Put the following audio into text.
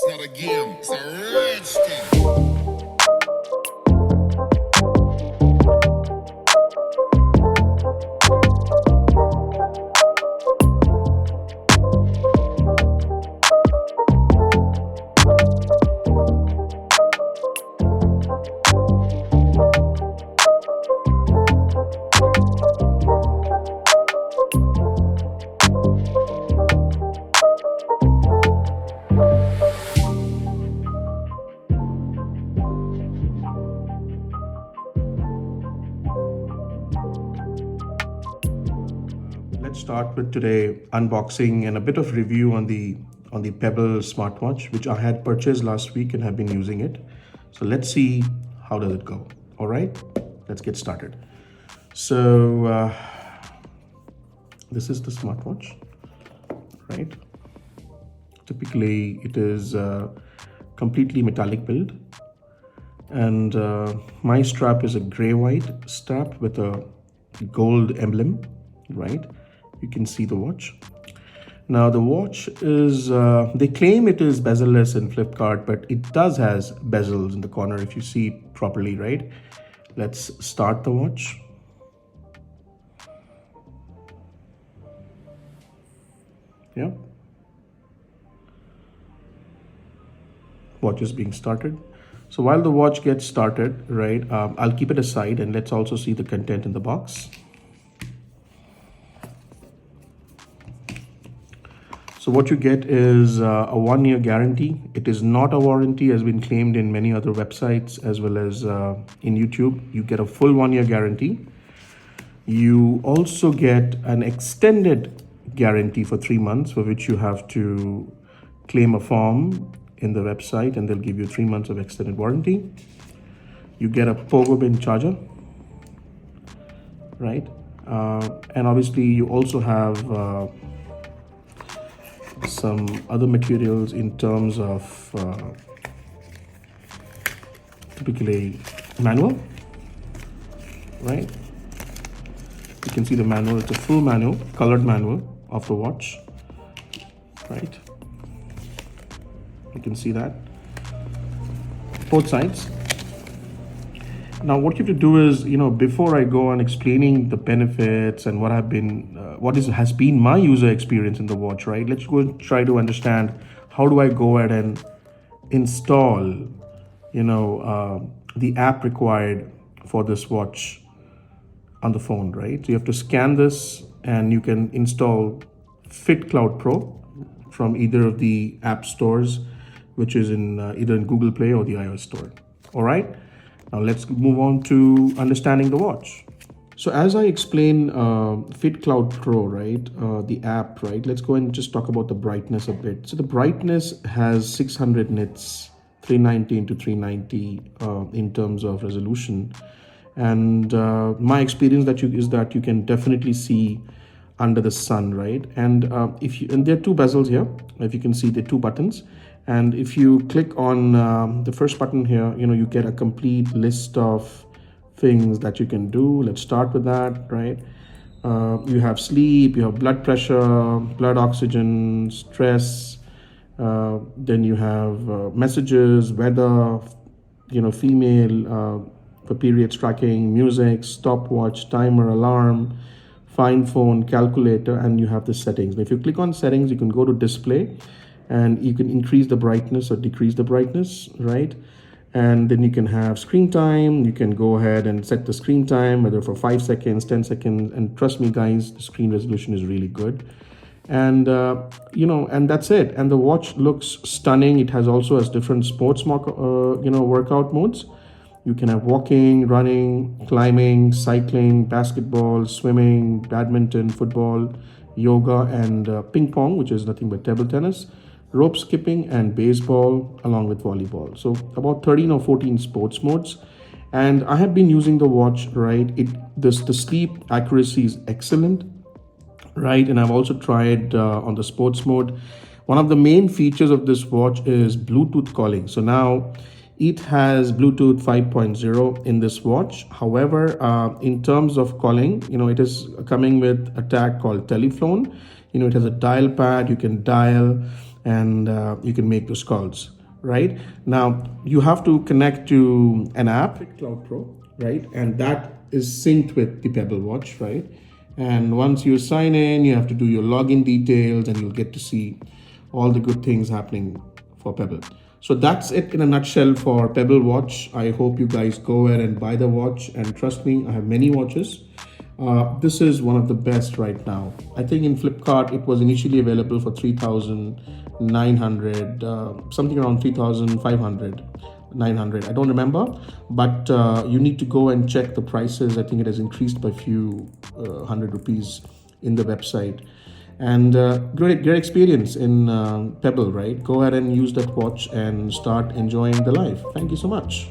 It's not a game, it's a rich thing. Let's start with today unboxing and a bit of review on the Pebble smartwatch, which I had purchased last week and have been using it. So let's see how does it go. All right, let's get started. So this is the smartwatch, right? Typically it is completely metallic build, and my strap is a gray-white strap with a gold emblem, right? You can see the watch. Now the watch is, they claim it is bezel-less in Flipkart, but it does has bezels in the corner if you see it properly, right? Let's start the watch. Yeah. Watch is being started. So while the watch gets started, right, I'll keep it aside and let's also see the content in the box. So what you get is a 1-year guarantee. It is not a warranty as been claimed in many other websites as well as in YouTube. You get a full 1-year guarantee. You also get an extended guarantee for 3 months, for which you have to claim a form in the website and they'll give you 3 months of extended warranty. You get a power bank charger, right? And obviously you also have some other materials in terms of typically manual, right? You can see the manual. It's a full manual, colored manual of the watch, right? You can see that both sides. Now what you have to do is, before I go on explaining the benefits and what have been, has been my user experience in the watch, right? Let's go and try to understand how do I go ahead and install, the app required for this watch on the phone, right? So you have to scan this and you can install Fit Cloud Pro from either of the app stores, which is in either in Google Play or the iOS store. All right. Now let's move on to understanding the watch. So as I explain Fit Cloud Pro, right, the app, right, let's go and just talk about the brightness a bit. So the brightness has 600 nits, 390 into 390 in terms of resolution. And my experience is that you can definitely see under the sun, right? And and there are 2 bezels here. If you can see, the 2 buttons. And if you click on the first button here, you get a complete list of things that you can do. Let's start with that, right? You have sleep, you have blood pressure, blood oxygen, stress. Then you have messages, weather, female, for periods tracking, music, stopwatch, timer, alarm, find phone, calculator, and you have the settings. Now, if you click on settings, you can go to display and you can increase the brightness or decrease the brightness, right? And then you can have screen time. You can go ahead and set the screen time, whether for 5 seconds, 10 seconds. And trust me, guys, the screen resolution is really good. And, and that's it. And the watch looks stunning. It also has different sports, workout modes. You can have walking, running, climbing, cycling, basketball, swimming, badminton, football, yoga, and ping pong, which is nothing but table tennis, rope skipping, and baseball, along with volleyball. So about 13 or 14 sports modes. And I have been using the watch, right? The sleep accuracy is excellent, right? And I've also tried on the sports mode. One of the main features of this watch is Bluetooth calling. So now It has Bluetooth 5.0 in this watch. However, in terms of calling, it is coming with a tag called telephone. It has a dial pad, you can dial, and you can make those calls. Right now, you have to connect to an app, Cloud Pro, right? And that is synced with the Pebble Watch, right? And once you sign in, you have to do your login details, and you'll get to see all the good things happening for Pebble. So that's it in a nutshell for Pebble Watch. I hope you guys go ahead and buy the watch, and trust me, I have many watches. This is one of the best right now. I think in Flipkart it was initially available for 3,900, something around 3,500, 900. I don't remember, but you need to go and check the prices. I think it has increased by a few hundred rupees in the website. And great experience in Pebble, right? Go ahead and use that watch and start enjoying the life. Thank you so much.